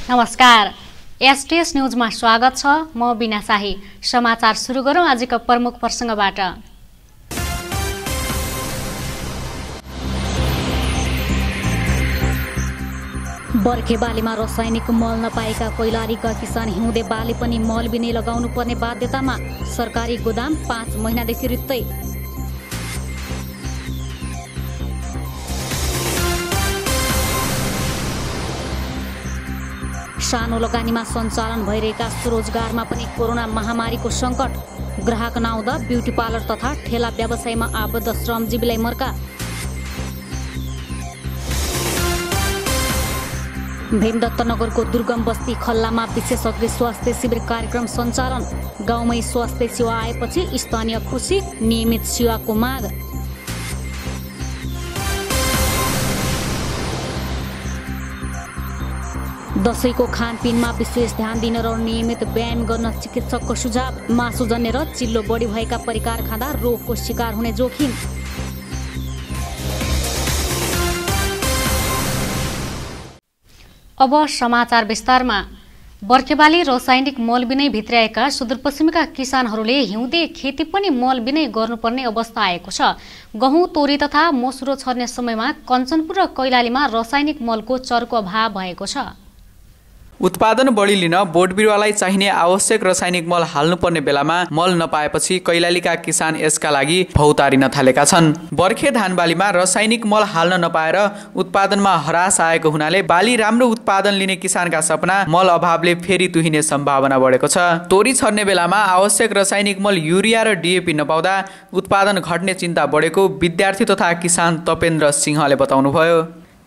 नमस्कार, एसटीएस न्यूजमा स्वागत छ। म बिना शाही। समाचार सुरु गरौँ आजका प्रमुख प्रसंगबाट। बर्खे बालीमा रासायनिक मल नपाएका कैलालीका किसान हिउँदे बाली पनि मल बिनै लगाउनु पर्ने बाध्यतामा। सरकारी गोदाम 5 महिनादेखि रित्तै। सानो लगानीमा सञ्चालन भइरहेका स्वरोजगारमा पनि कोरोना महामारीको सङ्कट। ग्राहक नआउँदा ब्युटी पार्लर तथा ठेला व्यवसायमा आबद्ध श्रमजीवीलाई मर्का। भीमदत्त नगरको दुर्गम बस्ती खल्लामा विशेषज्ञ स्वास्थ्य शिविर कार्यक्रम सञ्चालन। गाउँमै स्वास्थ्य सेवा आएपछि स्थानीय खुसी, नियमित सेवाको माग। दशैंको खानपिनमा विशेष ध्यान दिन र नियमित व्यायाम गर्न चिकित्सकको सुझाव। मासुजन्य र चिल्लो बढी भएका परिकार खाँदा रोगको शिकार हुने जोखिम। अब समाचार विस्तारमा। बर्खेबाली रासायनिक मल बिनै भित्र्याएका सुदूरपश्चिमका किसानहरूले हिउँदे खेती पनि मल बिनै गर्नुपर्ने अवस्था आएको छ। गहुँ, तोरी तथा मसुरो छर्ने समयमा कञ्चनपुर र कैलालीमा रासायनिक मलको चर्को अभाव भएको छ। उत्पादन बढी लिन बोट बिरुवालाई चाहिने आवश्यक रासायनिक मल हाल्नुपर्ने बेलामा मल नपाएपछि कैलालीका किसान यसका लागि भौतारिन थालेका छन्। बर्खे धान बालीमा रासायनिक मल हाल्न नपाएर उत्पादनमा हरास आएको हुनाले बाली राम्रो उत्पादन लिने किसानका सपना मल अभावले फेरि तुहिने सम्भावना बढेको छ। तोरी छर्ने बेलामा आवश्यक रासायनिक मल युरिया र डिएपी नपाउँदा उत्पादन घट्ने चिन्ता बढेको विद्यार्थी तथा किसान तपेन्द्र सिंहले बताउनुभयो।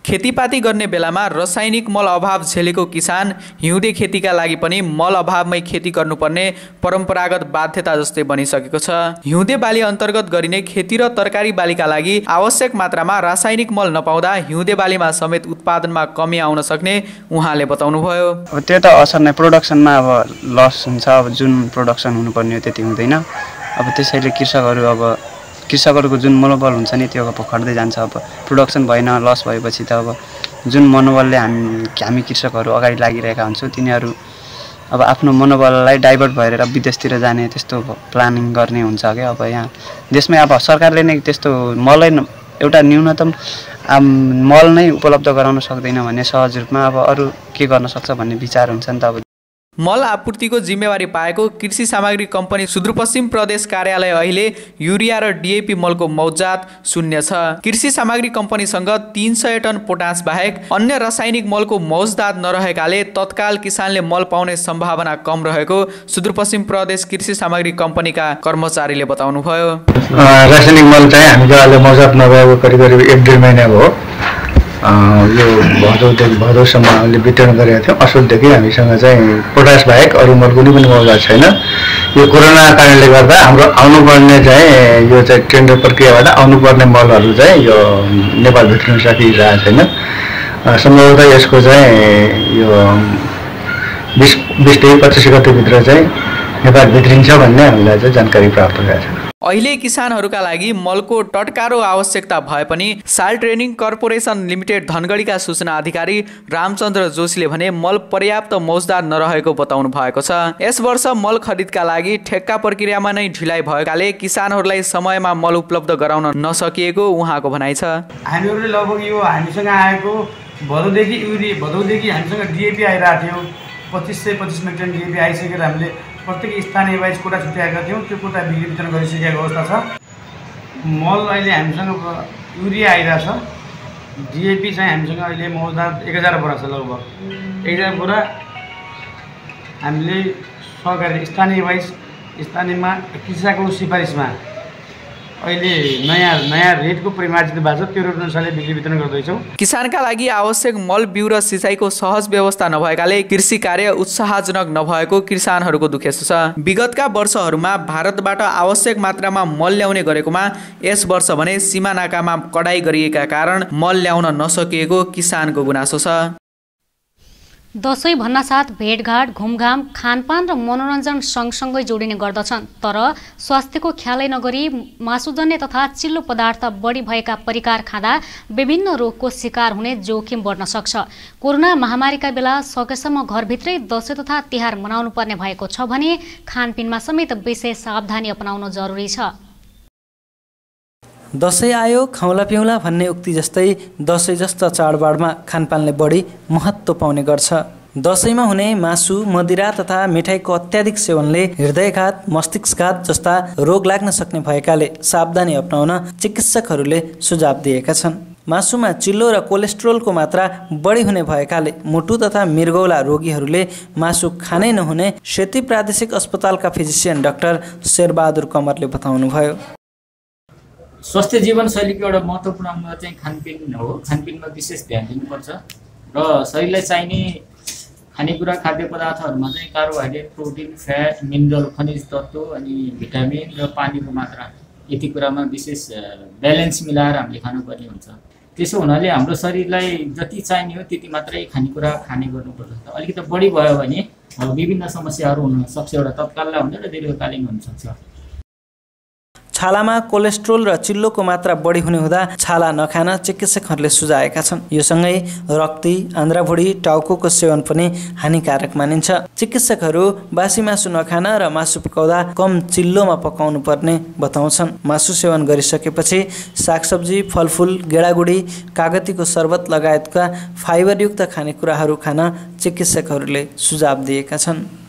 खेतीपाती गर्ने बेलामा रासायनिक मल अभाव झेलेको किसान हिउँदे खेतीका लागि पनि मल अभावमै खेती गर्नुपर्ने परम्परागत बाध्यता जस्तै बनिसकेको छ। हिउँदे बाली अन्तर्गत गरिने खेती र तरकारी बालीका लागि आवश्यक मात्रामा रासायनिक मल नपाउँदा हिउँदे बालीमा समेत उत्पादनमा कमी आउन सक्ने उहाँले बताउनुभयो। अब त्यो त असर नै, प्रोडक्सनमा अब लस हुन्छ। अब जुन प्रोडक्सन हुनुपर्ने हो त्यति हुँदैन। अब त्यसैले कृषकहरूको जुन मनोबल हुन्छ नि त्यो अब घट्दै जान्छ। अब प्रोडक्सन भएन, लस भएपछि त अब जुन मनोबलले हामी कृषकहरू अगाडि लागिरहेका हुन्छौँ तिनीहरू अब आफ्नो मनोबललाई डाइभर्ट भएर विदेशतिर जाने त्यस्तो प्लानिङ गर्ने हुन्छ क्या। अब यहाँ देशमै अब सरकारले नै त्यस्तो मलै एउटा न्यूनतम मल नै उपलब्ध गराउन सक्दैन भने सहज रूपमा अब अरू के गर्न सक्छ भन्ने विचार हुन्छ नि त। अब मल आपूर्तिको जिम्मेवारी पाएको कृषि सामग्री कम्पनी सुदूरपश्चिम प्रदेश कार्यालय अहिले युरिया र डिएपी मलको मौजात शून्य छ। कृषि सामग्री कम्पनीसँग 300 टन पोटास बाहेक अन्य रासायनिक मलको मौजदात नरहेकाले तत्काल किसानले मल पाउने सम्भावना कम रहेको सुदूरपश्चिम प्रदेश कृषि सामग्री कम्पनीका कर्मचारीले बताउनुभयो। रासायनिक मल चाहिँ हामीले अहिले मौजात नभएको करिब 1-1.5 महिना भयो। यो भदौसम्म हामीले वितरण गरेका थियौँ। असोजदेखि हामीसँग चाहिँ पोटास बाहेक अरू मल कुनै पनि मौजात छैन। यो कोरोना कारणले गर्दा हाम्रो आउनुपर्ने चाहिँ यो चाहिँ टेन्डर प्रक्रियाबाट आउनुपर्ने मलहरू चाहिँ यो नेपाल भित्रिन सकिरहेको छैन। सम्भवतः यसको चाहिँ यो 20देखि 25 गतेभित्र चाहिँ नेपाल भित्रिन्छ भन्ने हामीलाई चाहिँ जानकारी प्राप्त भएको छ। अहिले किसानहरूका लागि मलको टटकारो आवश्यकता भए पनि साल ट्रेनिङ कर्पोरेसन लिमिटेड धनगढीका सूचना अधिकारी रामचन्द्र जोशीले भने मल पर्याप्त मौजदात नरहेको बताउनु भएको छ। यस वर्ष मल खरिदका लागि ठेक्का प्रक्रियामा नै ढिलाइ भएकाले किसानहरूलाई समयमा मल उपलब्ध गराउन नसकिएको उहाँको भनाइ छ। हामीहरूले लगभग यो हामीसँग आएको भदौदेखि हामीसँग डिएपी आइरहेको थियो। 2525 मेट्रिक टन डिएपी आइसकेर हामीले प्रत्येक स्थानीय वाइज कोटा छुट्याएका थियौँ। त्यो कोटा बिक्री वितरण गरिसकेको अवस्था छ। मल अहिले हामीसँग युरिया आइरहेछ। डिएपी चाहिँ हामीसँग अहिले मौजदात 1000 बोरा छ। लगभग 1000 बोरा हामीले सरकारी स्थानीयमा कृषकको सिफारिसमा अहिले नयाँ रेटको परिमार्जित भएको छ। त्यो रेट अनुसारले बिक्री वितरण गर्दैछौँ। किसानका लागि आवश्यक मल बिउ र सिँचाइको सहज व्यवस्था नभएकाले कृषि कार्य उत्साहजनक नभएको किसानहरूको दुखेसो छ। विगतका वर्षहरूमा भारतबाट आवश्यक मात्रामा मल ल्याउने गरेकोमा यस वर्ष भने सीमा नाकामा कडाई गरिएका कारण मल ल्याउन नसकिएको किसानको गुनासो छ। दसैँ भन्नासाथ भेटघाट, घुमघाम, खानपान र मनोरञ्जन सँगसँगै जोडिने गर्दछन्। तर स्वास्थ्यको ख्यालै नगरी मासुजन्य तथा चिल्लो पदार्थ बढी भएका परिकार खाँदा विभिन्न रोगको शिकार हुने जोखिम बढ्न सक्छ। कोरोना महामारीका बेला सकेसम्म घरभित्रै दसैँ तथा तिहार मनाउनु पर्ने भएको छ भने खानपिनमा समेत विशेष सावधानी अपनाउनु जरुरी छ। दसैँ आयो खाउँला पिउँला भन्ने उक्ति जस्तै दसैँ जस्ता चाडबाडमा खानपानले बढी महत्त्व पाउने गर्छ। दसैँमा हुने मासु, मदिरा तथा मिठाईको अत्याधिक सेवनले हृदयघात, मस्तिष्कघात जस्ता रोग लाग्न सक्ने भएकाले सावधानी अपनाउन चिकित्सकहरूले सुझाव दिएका छन्। मासुमा चिल्लो र कोलेस्ट्रोलको मात्रा बढी हुने भएकाले मुटु तथा मृगौला रोगीहरूले मासु खानै नहुने सेती प्रादेशिक अस्पतालका फिजिसियन डाक्टर शेरबहादुर कमरले बताउनुभयो। स्वस्थ जीवनशैलीको एउटा महत्त्वपूर्ण अङ्ग चाहिँ खानपिन हो। खानपिनमा विशेष ध्यान दिनुपर्छ र शरीरलाई चाहिने खानेकुरा खाद्य पदार्थहरूमा चाहिँ कार्बोहाइड्रेट, प्रोटिन, फ्याट, मिनरल, खनिज तत्त्व अनि भिटामिन र पानीको मात्रा यति कुरामा विशेष ब्यालेन्स मिलाएर हामीले खानुपर्ने हुन्छ। त्यसो हुनाले हाम्रो शरीरलाई जति चाहिने हो त्यति मात्रै खानेकुरा खाने गर्नुपर्छ। अलिकति बढी भयो भने विभिन्न समस्याहरू हुन सक्छ। एउटा तत्काललाई हुन्छ र दीर्घकालीन हुन सक्छ। छालामा कोलेस्ट्रोल र चिल्लोको मात्रा बढी हुने हुँदा छाला नखान चिकित्सकहरूले सुझाएका छन्। यो सँगै रक्ती, आन्द्राभुँडी, टाउकोको सेवन पनि हानिकारक मानिन्छ। चिकित्सकहरू बासी मासु नखान र मासु पकाउँदा कम चिल्लोमा पकाउनु पर्ने बताउँछन्। मासु सेवन गरिसकेपछि सागसब्जी, फलफुल, गेडागुडी, कागतीको शरबत लगायतका फाइबरयुक्त खानेकुराहरू खान चिकित्सकहरूले सुझाव दिएका छन्।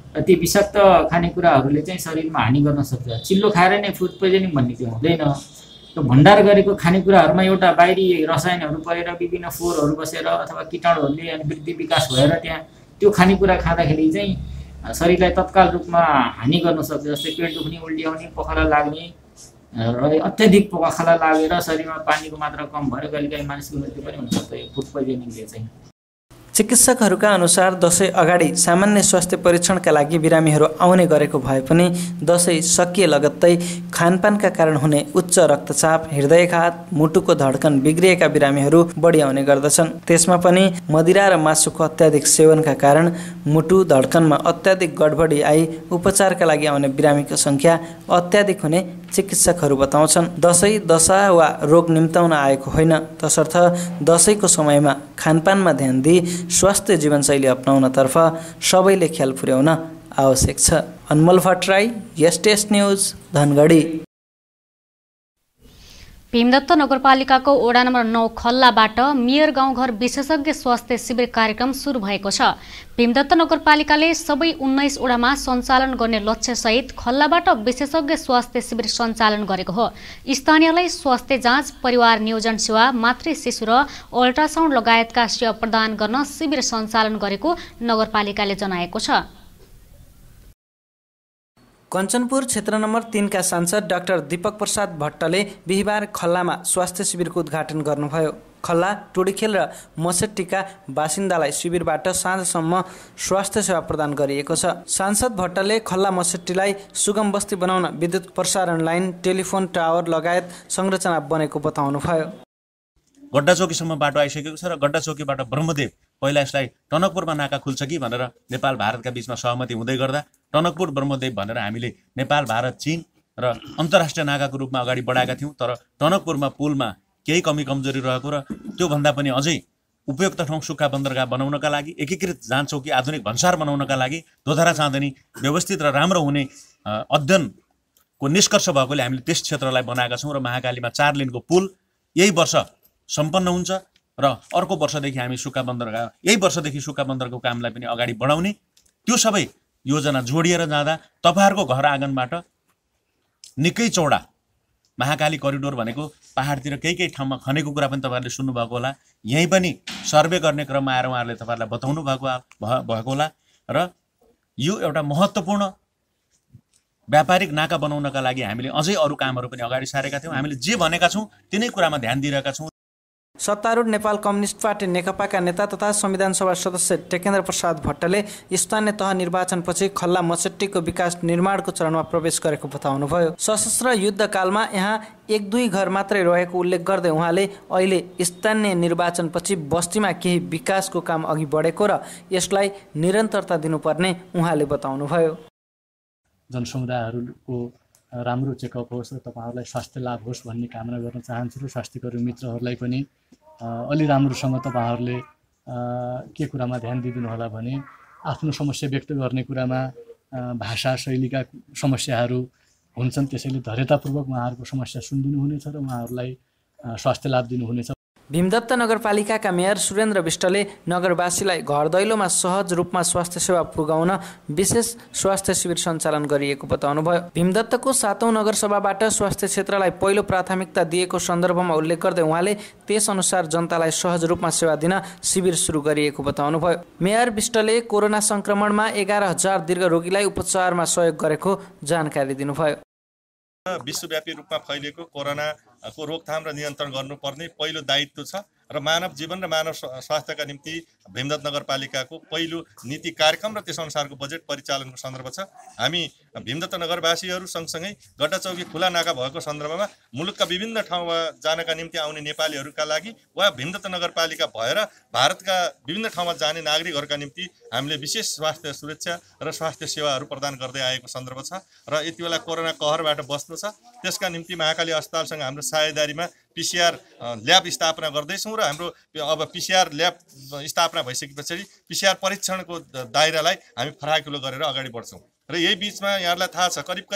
ती विषाक्त खानेकुराहरूले चाहिँ शरीरमा हानि गर्न सक्छ। चिल्लो खाएर नै फुड पोइजनिङ भन्ने चाहिँ हुँदैन। त्यो भण्डार गरेको खानेकुराहरूमा एउटा बाहिरी रसायनहरू परेर विभिन्न फोहोरहरू बसेर अथवा कीटाणुहरूले अनि वृद्धि विकास भएर त्यहाँ त्यो खानेकुरा खाँदाखेरि चाहिँ शरीरलाई तत्काल रूपमा हानि गर्न सक्छ। जस्तै पेट दुख्ने, उल्टी आउने, पखाला लाग्ने र अत्याधिक पखाला लागेर शरीरमा पानीको मात्रा कम भएर कहिलेकाहीँ मानिसको मृत्यु पनि हुनसक्छ यो फुड पोइजनिङले चाहिँ। चिकित्सकहरूका अनुसार दसैँ अगाडि सामान्य स्वास्थ्य परीक्षणका लागि बिरामीहरू आउने गरेको भए पनि दसैँ सकिए लगत्तै खानपानका कारण हुने उच्च रक्तचाप, हृदयघात, मुटुको धड्कन बिग्रिएका बिरामीहरू बढी आउने गर्दछन्। त्यसमा पनि मदिरा र मासुको अत्याधिक सेवनका कारण मुटु धड्कनमा अत्याधिक गडबडी आई उपचारका लागि आउने बिरामीको सङ्ख्या अत्याधिक हुने चिकित्सकहरू बताउँछन्। दसैँ दशा वा रोग निम्ताउन आएको होइन, तसर्थ दसैँको समयमा खानपानमा ध्यान दिई स्वास्थ्य जीवनशैली अपनाउनतर्फ सबैले ख्याल पुर्याउन आवश्यक छ। अनमोल भट्टराई, एसटीएस न्युज, धनगढी। भीमदत्त नगरपालिकाको वडा नम्बर 9 खल्लाबाट मेयर गाउँघर विशेषज्ञ स्वास्थ्य शिविर कार्यक्रम सुरु भएको छ। भीमदत्त नगरपालिकाले सबै 19 वडामा सञ्चालन गर्ने लक्ष्यसहित खल्लाबाट विशेषज्ञ स्वास्थ्य शिविर सञ्चालन गरेको हो। स्थानीयलाई स्वास्थ्य जाँच, परिवार नियोजन सेवा, मातृ शिशु र अल्ट्रासाउन्ड लगायतका सेवा प्रदान गर्न शिविर सञ्चालन गरेको नगरपालिकाले जनाएको छ। कञ्चनपुर क्षेत्र नम्बर 3 का सांसद डाक्टर दीपक प्रसाद भट्टले बिहिबार खल्लामा स्वास्थ्य शिविरको उद्घाटन गर्नुभयो। खल्ला, टोडीखेल र मसेट्टीका बासिन्दालाई शिविरबाट साँझसम्म स्वास्थ्य सेवा प्रदान गरिएको छ। सांसद भट्टले खल्ला मसेट्टीलाई सुगम बस्ती बनाउन विद्युत प्रसारण लाइन, टेलिफोन टावर लगायत संरचना बनेको बताउनुभयो। गड्डाचौकीसम्म बाटो आइसकेको छ र गड्डाचौकीबाट ब्रह्मदेव पहिला यसलाई टनकपुरमा नाका खुल्छ कि भनेर नेपाल भारतका बीचमा सहमति हुँदै गर्दा टनकपुर ब्रह्मदेव भनेर हामीले नेपाल, भारत, चीन र अन्तर्राष्ट्रिय नाकाको रूपमा अगाडि बढाएका थियौँ। तर टनकपुरमा पुलमा केही कमी कमजोरी रहेको र त्योभन्दा पनि अझै उपयुक्त ठाउँ सुक्खा बन्दरगाह बनाउनका लागि, एकीकृत जाँच चौकी, आधुनिक भन्सार बनाउनका लागि दोधरा चाँदनी व्यवस्थित र राम्रो हुने अध्ययनको निष्कर्ष भएकोले हामीले त्यस क्षेत्रलाई बनाएका छौँ र महाकालीमा 4 लेनको पुल यही वर्ष सम्पन्न हुन्छ र अर्को वर्षदेखि हामी सुक्खा बन्दरगाह, यही वर्षदेखि सुक्खा बन्दरको कामलाई पनि अगाडि बढाउने। त्यो सबै योजना जोडिएर जाँदा तपाईँहरूको घर आँगनबाट निकै चौडा महाकाली करिडोर भनेको पहाडतिर केही ठाउँमा खनेको कुरा पनि तपाईँहरूले सुन्नुभएको होला। यहीँ पनि सर्वे गर्ने क्रममा आएर उहाँहरूले तपाईँहरूलाई बताउनु भएको होला र यो एउटा महत्त्वपूर्ण व्यापारिक नाका बनाउनका लागि हामीले अझै अरू कामहरू पनि अगाडि सारेका थियौँ। हामीले जे भनेका छौँ तिनै कुरामा ध्यान दिइरहेका छौँ। सत्तारूढ नेपाल कम्युनिस्ट पार्टी नेकपाका नेता तथा संविधान सभा सदस्य टेकेन्द्र प्रसाद भट्टले स्थानीय तह निर्वाचनपछि खल्ला मसेट्टीको विकास निर्माणको चरणमा प्रवेश गरेको बताउनुभयो। सशस्त्र युद्धकालमा यहाँ 1-2 घर मात्रै रहेको उल्लेख गर्दै उहाँले अहिले स्थानीय निर्वाचनपछि बस्तीमा केही विकासको काम अघि बढेको र यसलाई निरन्तरता दिनुपर्ने उहाँले बताउनुभयो। जनसमुदायहरूको राम्रो चेकअप होस् र तपाईँहरूलाई स्वास्थ्य लाभ होस् भन्ने कामना गर्न चाहन्छु र स्वास्थ्यकर्मी मित्रहरूलाई पनि अलि राम्रोसँग तपाईँहरूले के कुरामा ध्यान दिइदिनु होला भने आफ्नो समस्या व्यक्त गर्ने कुरामा भाषा शैलीका समस्याहरू हुन्छन्, त्यसैले धैर्यतापूर्वक उहाँहरूको समस्या सुनिदिनु हुनेछ र उहाँहरूलाई स्वास्थ्य लाभ दिनुहुनेछ। भीमदत्त नगरपालिकाका मेयर सुरेन्द्र विष्टले नगरवासीलाई घर दैलोमा सहज रूपमा स्वास्थ्य सेवा पुर्याउन विशेष स्वास्थ्य शिविर सञ्चालन गरिएको बताउनुभयो। भीमदत्तको 7औं नगरसभाबाट स्वास्थ्य क्षेत्रलाई पहिलो प्राथमिकता दिएको सन्दर्भमा उल्लेख गर्दै उहाँले त्यसअनुसार जनतालाई सहज रूपमा सेवा दिन शिविर सुरु गरिएको बताउनुभयो। मेयर विष्टले कोरोना संक्रमणमा 11,000 दीर्घ रोगीलाई उपचारमा सहयोग गरेको जानकारी दिनुभयो। विश्वव्यापी रूपमा फैलिएको कोरोनाको रोकथाम र नियन्त्रण गर्नुपर्ने पहिलो दायित्व छ र मानव जीवन र मानव स्वास्थ्यका निम्ति भीमदत्त नगरपालिकाको पहिलो नीति कार्यक्रम र त्यसअनुसारको बजेट परिचालनको सन्दर्भ छ। हामी भीमदत्त नगरवासीहरू सँगसँगै गड्डाचौकी खुला नाका भएको सन्दर्भमा मुलुकका विभिन्न ठाउँमा जानका निम्ति आउने नेपालीहरूका लागि वा भीमदत्त नगरपालिका भएर भारतका विभिन्न ठाउँमा जाने नागरिकहरूका निम्ति हामीले विशेष स्वास्थ्य सुरक्षा र स्वास्थ्य सेवाहरू प्रदान गर्दै आएको सन्दर्भ छ र यति बेला कोरोना कहरबाट बस्नु छ। त्यसका निम्ति महाकाली अस्पतालसँग हाम्रो साझेदारीमा PCR ल्याब स्थापना गर्दैछौँ र हाम्रो अब PCR ल्याब स्थापना भइसके पछाडि PCR परीक्षणको दायरालाई हामी फराकिलो गरेर अगाडि बढ्छौँ। र यही बिचमा यहाँलाई थाहा छ करिब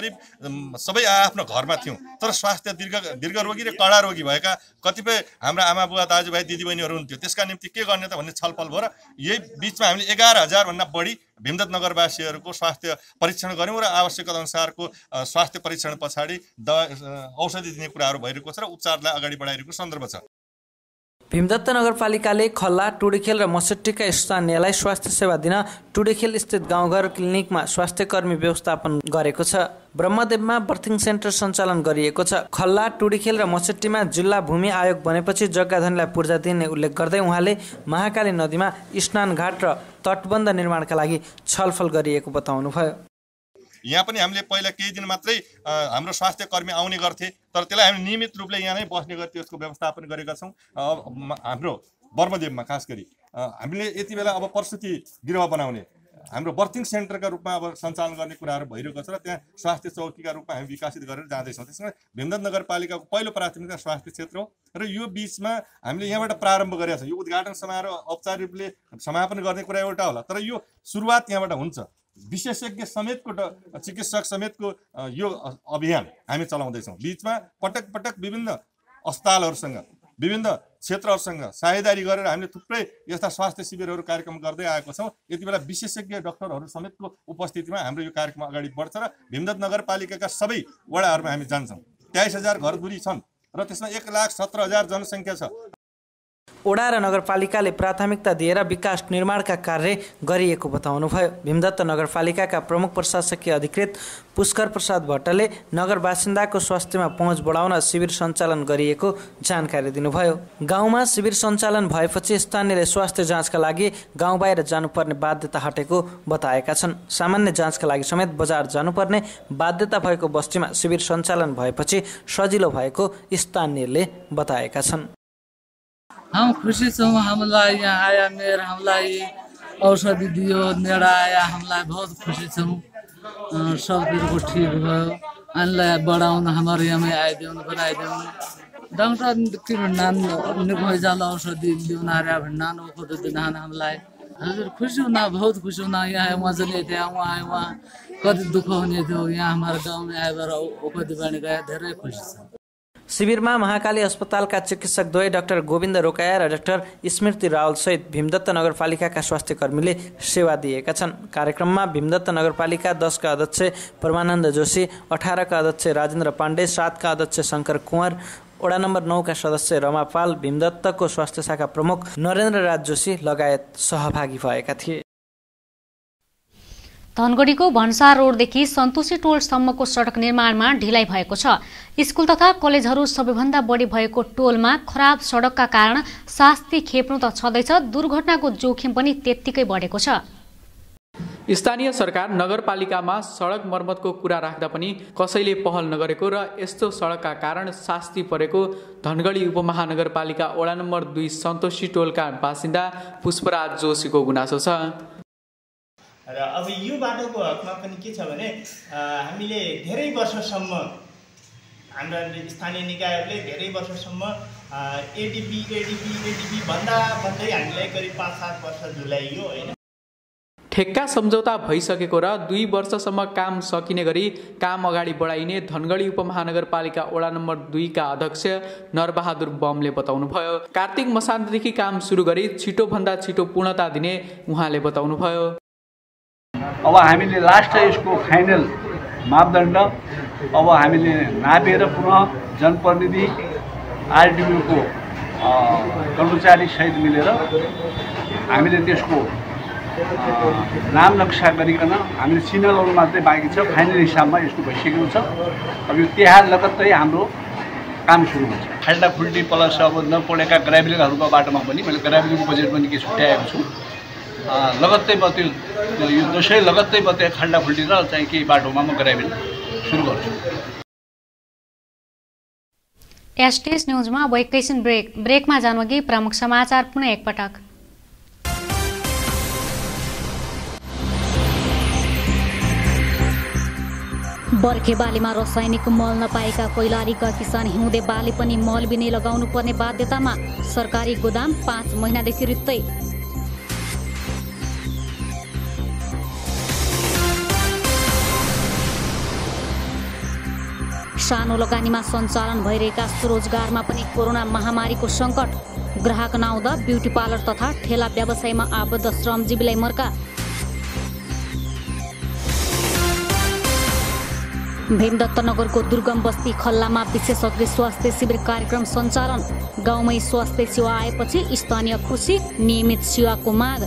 सबै आफ्नो घरमा थियौँ, तर स्वास्थ्य दीर्घ रोगी र कडा रोगी भएका कतिपय हाम्रा आमा बुवा दाजुभाइ दिदीबहिनीहरू हुन्थ्यो। त्यसका निम्ति के गर्ने त भन्ने छलफल भयो र यही बिचमा हामीले 11,000 भन्दा बढी भीमदत्त नगरवासीहरूको स्वास्थ्य परीक्षण गऱ्यौँ र आवश्यकता अनुसारको स्वास्थ्य परीक्षण पछाडि औषधि दिने कुराहरू भइरहेको छ र उपचारलाई अगाडि बढाइरहेको सन्दर्भ छ। भीमदत्त नगरपालिकाले खल्ला, टुडेखेल र मसेट्टीका स्थानीयलाई स्वास्थ्य सेवा दिन टुडेखेल स्थित गाउँघर क्लिनिकमा स्वास्थ्यकर्मी व्यवस्थापन गरेको छ। ब्रह्मदेवमा बर्थिङ सेन्टर सञ्चालन गरिएको छ। खल्ला, टुडेखेल र मसेट्टीमा जिल्ला भूमि आयोग बनेपछि जग्गाधनीलाई पूर्जा दिने उल्लेख गर्दै उहाँले महाकाली नदीमा स्नानघाट र तटबन्ध निर्माणका लागि छलफल गरिएको बताउनुभयो। यहाँ पनि हामीले पहिला केही दिन मात्रै हाम्रो स्वास्थ्य कर्मी आउने गर्थे, तर त्यसलाई हामी नियमित रूपले यहाँ नै बस्ने गरी त्यसको व्यवस्थापन गरेका छौँ। हाम्रो ब्रह्मदेवमा खास गरी हामीले यति बेला अब प्रसुति गृह बनाउने हाम्रो बर्थिङ सेन्टरका रूपमा अब सञ्चालन गर्ने कुराहरू भइरहेको छ र त्यहाँ स्वास्थ्य चौकीका रूपमा हामी विकसित गरेर जाँदैछौँ। त्यसमा भीमदत्त नगरपालिकाको पहिलो प्राथमिकता स्वास्थ्य क्षेत्र हो र यो बिचमा हामीले यहाँबाट प्रारम्भ गरेका छौँ। यो उद्घाटन समारोह औपचारिक रूपले समापन गर्ने कुरा एउटा होला, तर यो सुरुवात यहाँबाट हुन्छ। विशेषज्ञ समेतको चिकित्सक समेतको यो अभियान हामी चलाउँदैछौँ। बिचमा पटक पटक विभिन्न अस्पतालहरूसँग विभिन्न क्षेत्रहरूसँग साझेदारी गरेर हामीले थुप्रै यस्ता स्वास्थ्य शिविरहरू कार्यक्रम गर्दै आएको छौँ। यति बेला विशेषज्ञ डाक्टरहरू समेतको उपस्थितिमा हाम्रो यो कार्यक्रम अगाडि बढ्छ र भीमदत्त नगरपालिकाका सबै वडाहरूमा हामी जान्छौँ। 23,000 घरधुरी छन् र त्यसमा 1,17,000 जनसङ्ख्या छ। ओडा र नगरपालिकाले प्राथमिकता दिएर विकास निर्माणका कार्य गरिएको बताउनुभयो। भीमदत्त नगरपालिकाका प्रमुख प्रशासकीय अधिकृत पुष्कर प्रसाद भट्टले नगर बासिन्दाको स्वास्थ्यमा पहुँच बढाउन शिविर सञ्चालन गरिएको जानकारी दिनुभयो। गाउँमा शिविर सञ्चालन भएपछि स्थानीयले स्वास्थ्य जाँचका लागि गाउँ बाहिर जानुपर्ने बाध्यता हटेको बताएका छन्। सामान्य जाँचका लागि समेत बजार जानुपर्ने बाध्यता भएको बस्तीमा शिविर सञ्चालन भएपछि सजिलो भएको स्थानीयले बताएका छन्। हम खुशी छौँ। हामीलाई यहाँ आया मेयर हामीलाई औषधि दियो, नेडा आया हामीलाई बहुत खुसी छौँ। सब कुरो ठीक भयो। हामीलाई बढाउन हाम्रो यहाँमै आइदिउँ बनाइदिउँ। डॉक्टर के नान निभइजाला औषधि लिउन आया भन्नान ओखो दिन हामीलाई हजुर खुसी हुना बहुत खुसी हुना। यहाँ मजाले थियो वहाँ वहाँ कति दुःख हुने थियो, यहाँ हाम्रो गाउँमा आएर ओखो बानी गए धेरै खुसी छ। शिविरमा महाकाली अस्पतालका चिकित्सक द्वय डाक्टर गोविन्द रोकाया र डाक्टर स्मृति रावल सहित भीमदत्त नगरपालिकाका स्वास्थ्य कर्मीले सेवा दिएका छन्। कार्यक्रममा भीमदत्त नगरपालिका 10 का अध्यक्ष परमानन्द जोशी, 18 का अध्यक्ष राजेन्द्र पाण्डे, 7 का अध्यक्ष शङ्कर कुँवर, वडा नम्बर 9 का सदस्य रमा पाल, भीमदत्तको स्वास्थ्य शाखा प्रमुख नरेन्द्र राज जोशी लगायत सहभागी भएका थिए। धनगढीको भन्सा रोडदेखि सन्तोषी टोलसम्मको सडक निर्माणमा ढिलाइ भएको छ। स्कुल तथा कलेजहरू सबैभन्दा बढी भएको टोलमा खराब सडकका कारण शास्ति खेप्नु त छँदैछ, दुर्घटनाको जोखिम पनि त्यत्तिकै बढेको छ। स्थानीय सरकार नगरपालिकामा सडक मर्मतको कुरा राख्दा पनि कसैले पहल नगरेको र यस्तो सडकका कारण शास्ति परेको धनगढी उपमहानगरपालिका वडा नम्बर 2 सन्तोषी टोलका बासिन्दा पुष्पराज जोशीको गुनासो छ। र अब यो बाटोको हकमा पनि के छ भने हामीले धेरै वर्षसम्म हाम्रा स्थानीय निकायहरूले धेरै वर्षसम्म एडिपी भन्दै हामीलाई करिब 5-7 वर्ष झुलाइयो हैन। ठेक्का सम्झौता भइसकेको र 2 वर्षसम्म काम सकिने गरी काम अगाडि बढाइने धनगढी उपमहानगरपालिका वडा नम्बर 2 का अध्यक्ष नरबहादुर बमले बताउनुभयो। कार्तिक मसान्तदेखि काम सुरु गरी छिटोभन्दा छिटो पूर्णता दिने उहाँले बताउनुभयो। अब हामीले लास्ट यसको फाइनल मापदण्ड अब हामीले नापेर पुनः जनप्रतिनिधि आरडिओको कर्मचारी सहित मिलेर हामीले त्यसको नाम नक्सा गरिकन हामीले सिग्नलहरू मात्रै बाँकी छ, फाइनल हिसाबमा यसको भइसकेको छ। अब यो तिहार लगत्तै हाम्रो काम सुरु हुन्छ। खाल्डा खुल्टी प्लस अब नपढेका ग्राभेलहरूको बाटोमा पनि मैले ग्राभेलको बजेट पनि के छुट्याएको छु। लगत्तै त्यो यो दसैँ लगत्तै त्यो खाल्डा खुल्टी र चाहिँ केही बाटोमा म ग्राभेल सुरु गर्छु। एसटीएस न्यूजमा अब एकैछिन ब्रेकमा जानुअघि प्रमुख समाचार पुनः एकपटक। बर्खे बालीमा रासायनिक मल नपाएका कैलालीका किसान हिउँदे बाली पनि मल बिनै लगाउनु पर्ने बाध्यतामा। सरकारी गोदाम 5 महिनादेखि रित्तै। सानो लगानीमा सञ्चालन भइरहेका स्वरोजगारमा पनि कोरोना महामारीको सङ्कट। ग्राहक नआउँदा ब्युटी पार्लर तथा ठेला व्यवसायमा आबद्ध श्रमजीवीलाई मर्का। भीमदत्तनगरको दुर्गम बस्ती खल्लामा विशेषज्ञ स्वास्थ्य शिविर कार्यक्रम सञ्चालन। गाउँमै स्वास्थ्य सेवा आएपछि स्थानीय खुसी, नियमित सेवाको माग।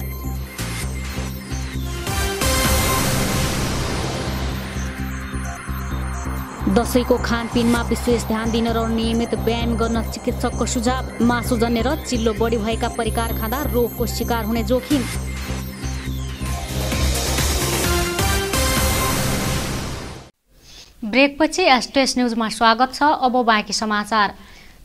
दशैंको खानपिनमा विशेष ध्यान दिन र नियमित व्यायाम गर्न चिकित्सकको सुझाव। मासुजन्य र चिल्लो बढी भएका परिकार खाँदा रोगको शिकार हुने जोखिम। ब्रेकपछि एसटीएस न्यूजमा स्वागत छ। अब बाँकी समाचार।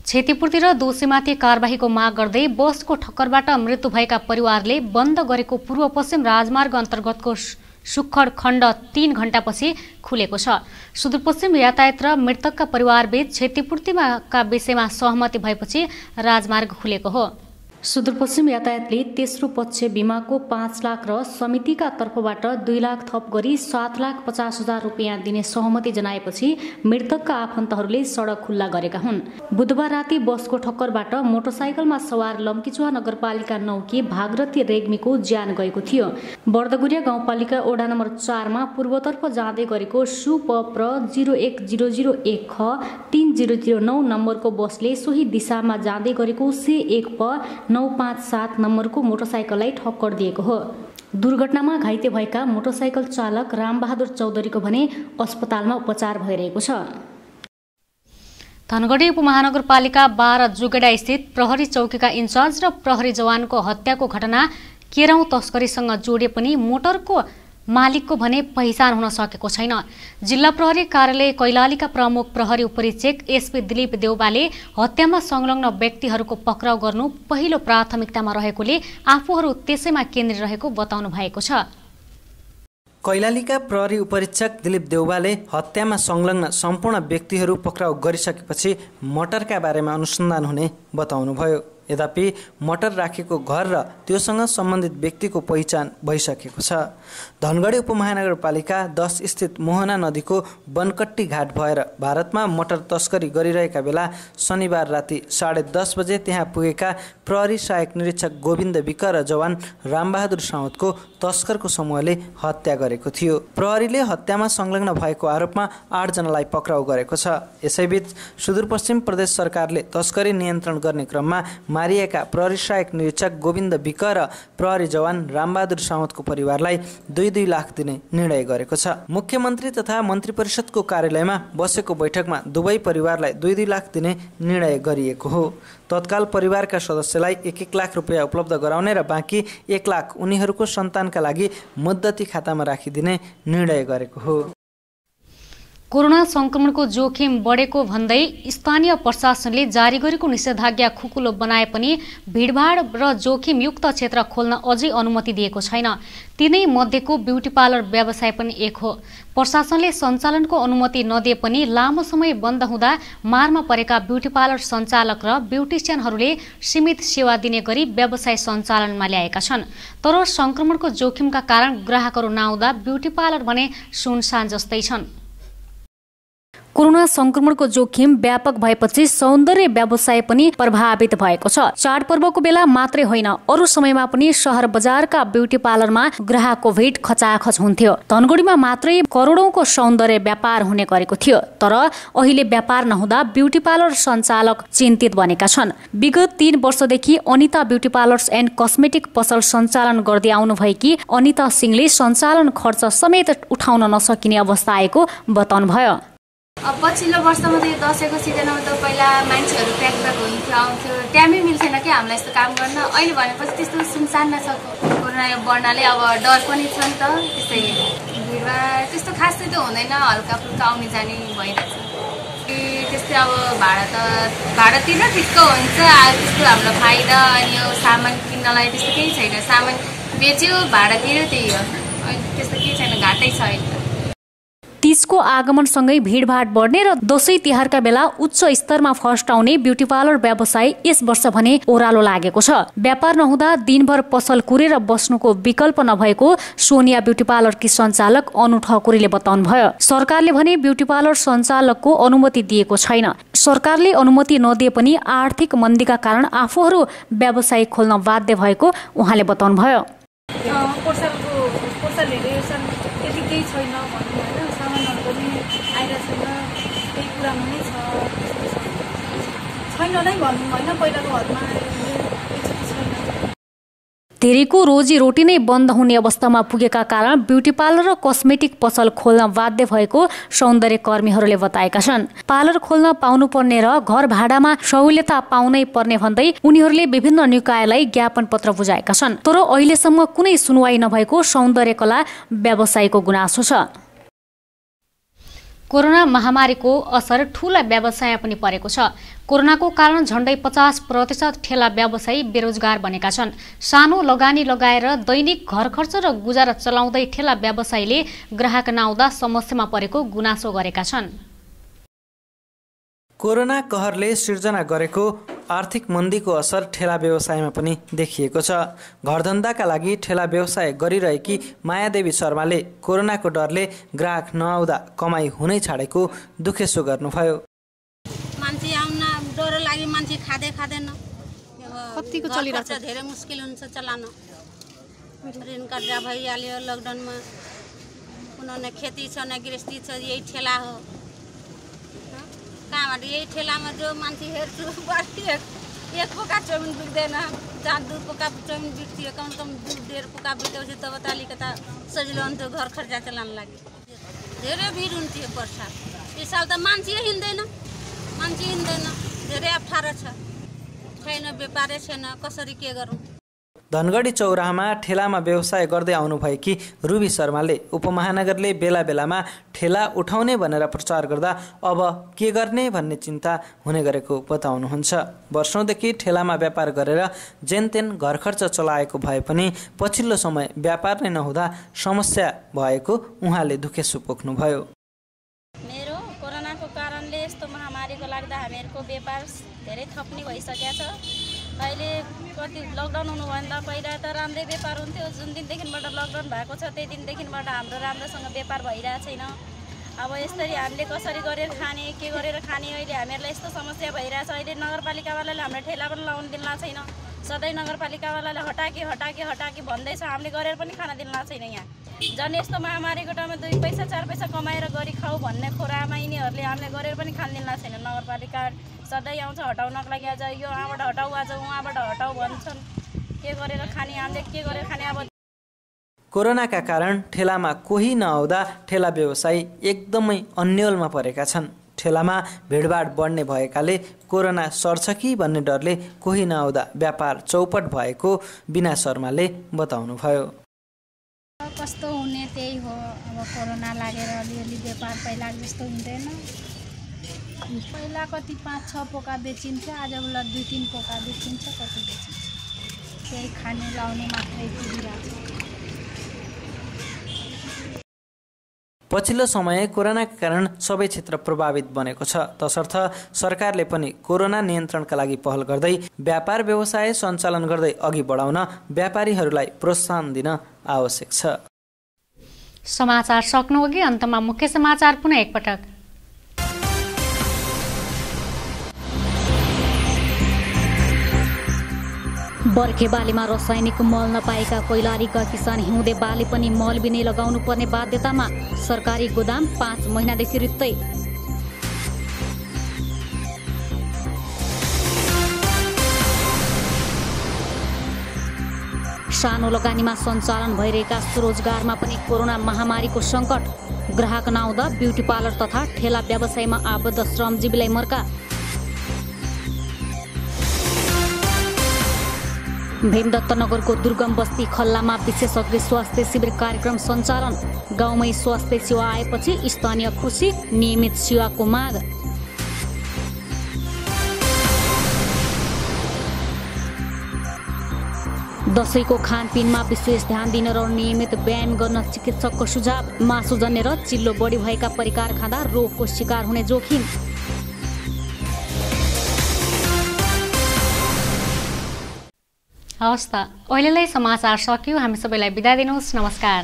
क्षतिपूर्ति र दोषीमाथि कारबाहीको माग गर्दै बसको ठक्करबाट मृत्यु भएका परिवारले बन्द गरेको पूर्व पश्चिम राजमार्ग अन्तर्गतको सुक्खड खण्ड 3 घण्टापछि खुलेको छ। सुदूरपश्चिम यातायात र मृतकका परिवारबीच क्षतिपूर्तिका विषयमा सहमति भएपछि राजमार्ग खुलेको हो। सुदूरपश्चिम यातायातले तेस्रो पक्ष बिमाको 5 लाख र समितिका तर्फबाट 2 लाख थप गरी 7,50,000 रुपियाँ दिने सहमति जनाएपछि मृतकका आफन्तहरूले सडक खुल्ला गरेका हुन्। बुधबार राति बसको ठक्करबाट मोटरसाइकलमा सवार लम्कीचुवा नगरपालिका 9 की भागरथी रेग्मीको ज्यान गएको थियो। बर्दगुरिया गाउँपालिका वडा नम्बर 4 मा पूर्वतर्फ जाँदै गरेको सुपप्र 01001 ख 3009 नम्बरको बसले सोही दिशामा जाँदै गरेको C1 प 957 नम्बरको मोटरसाइकललाई ठक्कर दिएको हो। दुर्घटनामा घाइते भएका मोटरसाइकल चालक रामबहादुर चौधरीको भने अस्पतालमा उपचार भइरहेको छ। धनगढी उपमहानगरपालिका 12 जुगेडा स्थित प्रहरी चौकीका इन्चार्ज र प्रहरी जवानको हत्याको घटना केराउ तस्करीसँग जोडिए पनि मोटरको मालिकको भने पहिचान हुन सकेको छैन। जिल्ला प्रहरी कार्यालय कैलालीका प्रमुख प्रहरी उपरीक्षक एसपी दिलीप देउबाले हत्यामा संलग्न व्यक्तिहरूको पक्राउ गर्नु पहिलो प्राथमिकतामा रहेकोले आफूहरू त्यसैमा केन्द्रित रहेको बताउनु भएको छ। कैलालीका प्रहरी उपरीक्षक दिलीप देउबाले हत्यामा संलग्न सम्पूर्ण व्यक्तिहरू पक्राउ गरिसकेपछि मटरका बारेमा अनुसन्धान हुने बताउनुभयो। यद्यपि मटर राखेको घर र त्योसँग सम्बन्धित व्यक्तिको पहिचान भइसकेको छ। धनगढी उपमहानगरपालिका 10 स्थित मोहना नदीको बनकट्टी घाट भएर भारतमा मटर तस्करी गरिरहेका बेला शनिबार राति 10:30 बजे त्यहाँ पुगेका प्रहरी सहायक निरीक्षक गोविन्द विक र जवान रामबहादुर साउदको तस्करको समूहले हत्या गरेको थियो। प्रहरीले हत्यामा संलग्न भएको आरोपमा 8 जनालाई पक्राउ गरेको छ। यसैबीच सुदूरपश्चिम प्रदेश सरकारले तस्करी नियन्त्रण गर्ने क्रममा मारिएका प्रहरी सहायक निरीक्षक गोविन्द विक र प्रहरी जवान रामबहादुर साउदको परिवारलाई 2-2 लाख दिने निर्णय गरेको छ। मुख्यमन्त्री तथा मन्त्री परिषदको कार्यालयमा बसेको बैठकमा दुवै परिवारलाई 2-2 लाख दिने निर्णय गरिएको हो। तत्काल परिवारका सदस्यलाई 1-1 लाख रुपियाँ उपलब्ध गराउने र बाँकी 1 लाख उनीहरूको सन्तानका लागि मुद्दती खातामा राखिदिने निर्णय गरेको हो। कोरोना संक्रमणको जोखिम बढेको भन्दै स्थानीय प्रशासनले जारी गरेको निषेधाज्ञा खुकुलो बनाए पनि भिडभाड र जोखिमयुक्त क्षेत्र खोल्न अझै अनुमति दिएको छैन। तिनै मध्येको ब्युटी पार्लर व्यवसाय पनि एक हो। प्रशासनले सञ्चालनको अनुमति नदिए पनि लामो समय बन्द हुँदा मारमा परेका ब्युटी पार्लर सञ्चालक र ब्युटिसियनहरूले सीमित सेवा दिने गरी व्यवसाय सञ्चालनमा ल्याएका छन्। तर संक्रमणको जोखिमका कारण ग्राहकहरू नआउँदा ब्युटी पार्लर भने सुनसान जस्तै छन्। कोरोना संक्रमणको जोखिम व्यापक भएपछि सौन्दर्य व्यवसाय पनि प्रभावित भएको छ। चाडपर्वको बेला मात्रै होइन, अरू समयमा पनि शहर बजारका ब्युटी पार्लरमा ग्राहकको भिड खचाखच हुन्थ्यो। धनगढीमा मात्रै करोडौंको सौन्दर्य व्यापार हुने गरेको थियो। तर अहिले व्यापार नहुँदा ब्युटी पार्लर सञ्चालक चिन्तित बनेका छन्। विगत 3 वर्षदेखि Anita beauty parlours and cosmetic पसल सञ्चालन गर्दै आउनुभएकी अनिता सिंहले सञ्चालन खर्च समेत उठाउन नसकिने अवस्था आएको बताउनुभयो। अब पछिल्लो वर्षमा त यो दसैँको सिजनमा त पहिला मान्छेहरू प्याक हुन्थ्यो, आउँथ्यो, टाइमै मिल्थेन कि हामीलाई यस्तो काम गर्न। अहिले भनेपछि त्यस्तो सुनसान छ। कोरोना यो बढ्नाले अब डर पनि छ नि त, त्यसै भिडभाड त्यस्तो खासै त हुँदैन, हल्का फुल्का आउने जाने भइरहेछ। त्यस्तै अब भाडा तिर्न ठिक्क हुन्छ। त्यस्तो हाम्रो फाइदा अनि यो सामान किन्नलाई त्यस्तो केही छैन। सामान बेच्यो, भाडा तिर्यो, त्यही हो। अहिले त्यस्तो केही छैन, घाटै छ अहिले। तीजको आगमनसँगै भिडभाड बढ्ने र दशैं तिहारका बेला उच्च स्तरमा फस्टाउने ब्युटी पार्लर व्यवसाय यस वर्ष भने ओह्रालो लागेको छ। व्यापार नहुँदा दिनभर पसल कुरेर बस्नुको विकल्प नभएको सोनिया ब्युटी पार्लरकी सञ्चालक अनु ठकुरीले बताउनुभयो। सरकारले भने ब्युटी पार्लर सञ्चालकको अनुमति दिएको छैन। सरकारले अनुमति नदिए पनि आर्थिक मन्दीका कारण आफूहरू व्यवसाय खोल्न बाध्य भएको उहाँले बताउनुभयो। केही छैन भन्नु होइन, सामानहरू पनि आइरहेको छैन, त्यही कुरामा नै छैन नै भन्नु होइन, पहिलाको हदमा धेरैको रोजीरोटी नै बन्द हुने अवस्थामा पुगेका कारण ब्युटी पार्लर र कस्मेटिक पसल खोल्न बाध्य भएको सौन्दर्य कर्मीहरूले बताएका छन्। पार्लर खोल्न पाउनुपर्ने र घर भाडामा सहुलियत पाउनै पर्ने भन्दै उनीहरूले विभिन्न निकायलाई ज्ञापन पत्र बुझाएका छन्। तर अहिलेसम्म कुनै सुनवाई नभएको सौन्दर्य कला व्यवसायको गुनासो छ। कोरोना महामारीको असर ठूला व्यवसाय पनि परेको छ। कोरोनाको कारण झण्डै 50% ठेला व्यवसायी बेरोजगार बनेका छन्। सानो लगानी लगाएर दैनिक घर खर्च र गुजारा चलाउँदै ठेला व्यवसायीले ग्राहक नआउँदा समस्यामा परेको गुनासो गरेका छन्। कोरोना कहरले सिर्जना गरेको आर्थिक मन्दीको असर ठेला व्यवसायमा पनि देखिएको छ। घरधन्दाका लागि ठेला व्यवसाय गरिरहेकी मायादेवी शर्माले कोरोनाको डरले ग्राहक नआउँदा कमाई हुनै छाडेको दुखेसो गर्नुभयो। मान्छे आउन डर लागि मान्छे खाँदैन, कतिको चलिरहेछ, धेरै मुस्किल हुन्छ चलाउन। ऋण कर्जा भइहाल्यो लकडाउनमा, उनीहरूले खेती छ न गृहस्थी छ, यही ठेला हो। कहाँबाट यही ठेलामा जो मान्छे हेर्छु एक पोका चाउमिन बिक्दैन, जहाँ 2 पोका चाउमिन बिक्थ्यो, कम 1.5 पोका बिक्योपछि तब त अलिकता सजिलो हुन्थ्यो घर खर्चा चलाउन लागि। धेरै भिड हुन्थ्यो वर्षा। यो साल त मान्छे हिँड्दैन, धेरै अप्ठ्यारो छ, छैन व्यापारै छैन, कसरी के गरौँ। धनगढी चौराहामा ठेलामा व्यवसाय गर्दै आउनुभएकी रुबी शर्माले उपमहानगरले बेला बेलामा ठेला उठाउने भनेर प्रचार गर्दा अब के गर्ने भन्ने चिन्ता हुने गरेको बताउनुहुन्छ। वर्षौंदेखि ठेलामा व्यापार गरेर जेनतेन घर खर्च चलाएको भए पनि पछिल्लो समय व्यापार नै नहुँदा समस्या भएको उहाँले दुखेसो पोख्नुभयो। मेरो कोरोनाको कारणले यस्तो महामारीको लाग्दा हामीहरूको व्यापार धेरै थप्ने भइसकेको छ। अहिले कति लकडाउन हुनुभन्दा पहिला त राम्रै व्यापार हुन्थ्यो। जुन दिनदेखिबाट लकडाउन भएको छ त्यही दिनदेखिबाट हाम्रो राम्रोसँग व्यापार भइरहेको छैन। अब यसरी हामीले कसरी गरेर खाने, के गरेर खाने, अहिले हामीहरूलाई यस्तो समस्या भइरहेछ। अहिले नगरपालिकावालाले हाम्रो ठेला पनि लाउन दिनु छैन। सधैँ नगरपालिकावालाले हटाके भन्दैछ, हामीले गरेर पनि खान दिनु छैन। यहाँ झन् यस्तो महामारीको टाइममा 2 पैसा 4 पैसा कमाएर गरी खाऊ भन्ने खोरामा यिनीहरूले हामीले गरेर पनि खान दिनु छैन। नगरपालिका चढ्दै आउँछ हटाउनको लागि आज यो यहाँबाट हटाऊ आज उहाँबाट हटाऊ भन्छन् के गरेर खाने हामीले के गरेर खाने अब कोरोनाका कारण ठेलामा कोही नआउँदा ठेला व्यवसायी एकदमै अन्यलमा परेका छन्। ठेलामा भिडभाड बढ्ने भएकाले कोरोना सर्छ कि भन्ने डरले कोही नआउँदा व्यापार चौपट भएको बिना शर्माले बताउनुभयो। कस्तो हुने त्यही हो, अब कोरोना लागेर अलिअलि व्यापार पहिला जस्तो हुँदैन। पहिला कति 5-6 पोका बेचिन्छ, आजभोलि 2-3 पोका बेचिन्छ, कति बेचिन्छ त्यही खाने लाउने मात्रै पुगिरहेको छ। पछिल्लो समय कोरोनाका कारण सबै क्षेत्र प्रभावित बनेको छ। तसर्थ सरकारले पनि कोरोना नियन्त्रणका लागि पहल गर्दै व्यापार व्यवसाय सञ्चालन गर्दै अघि बढाउन व्यापारीहरूलाई प्रोत्साहन दिन आवश्यक छ। समाचार सक्नुअघि अन्तमा मुख्य समाचार पुनः एकपटक। बर्खे बालीमा रासायनिक मल नपाएका कैलालीका किसान हिउँदे बाली पनि मल बिनै लगाउनु पर्ने बाध्यतामा। सरकारी गोदाम 5 महिनादेखि रित्तै। सानो लगानीमा सञ्चालन भइरहेका स्वरोजगारमा पनि कोरोना महामारीको सङ्कट। ग्राहक नआउँदा ब्युटी पार्लर तथा ठेला व्यवसायमा आबद्ध श्रमजीवीलाई मर्का। भीमदत्त नगरको दुर्गम बस्ती खल्लामा विशेषज्ञ स्वास्थ्य शिविर कार्यक्रम सञ्चालन। गाउँमै स्वास्थ्य सेवा आएपछि स्थानीय खुसी, नियमित सेवाको माग। दशैंको खानपिनमा विशेष ध्यान दिन र नियमित व्यायाम गर्न चिकित्सकको सुझाव। मासुजन्य र चिल्लो बढी भएका परिकार खाँदा रोगको शिकार हुने जोखिम। हवस् त, अहिलेलाई समाचार सकियो। हामी सबैलाई बिदा दिनुहोस्। नमस्कार।